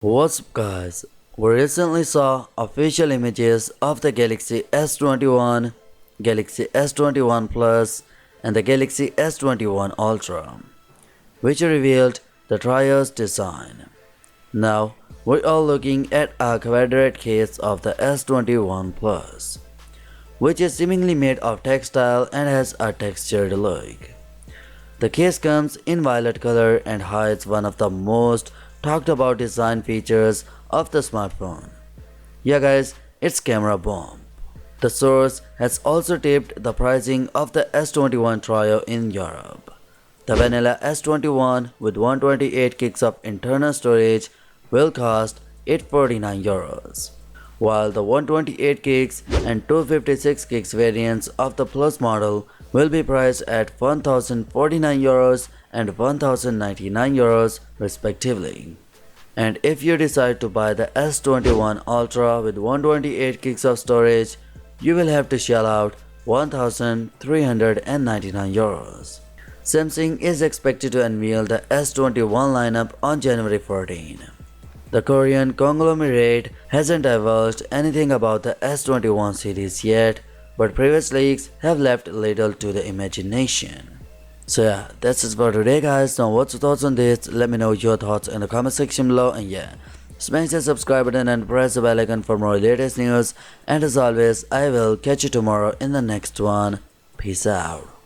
What's up guys, we recently saw official images of the Galaxy S21, Galaxy S21 Plus and the Galaxy S21 Ultra, which revealed the Trio's design. Now we are looking at a quadrate case of the S21 Plus, which is seemingly made of textile and has a textured look. The case comes in violet color and hides one of the most talked about design features of the smartphone. Yeah guys, it's camera bomb. The source has also tipped the pricing of the S21 Trio in Europe. The vanilla S21 with 128 gigs of internal storage will cost 849 euros, while the 128 gigs and 256 gigs variants of the Plus model will be priced at 1049 euros and 1099 euros respectively. And if you decide to buy the S21 Ultra with 128 gigs of storage, you will have to shell out 1399 euros. Samsung is expected to unveil the S21 lineup on January 14. The Korean conglomerate hasn't divulged anything about the S21 series yet, but previous leaks have left little to the imagination. So yeah, that's it for today guys. Now what's your thoughts on this? Let me know your thoughts in the comment section below, and yeah, smash the subscribe button and press the bell icon for more latest news, and as always I will catch you tomorrow in the next one. Peace out.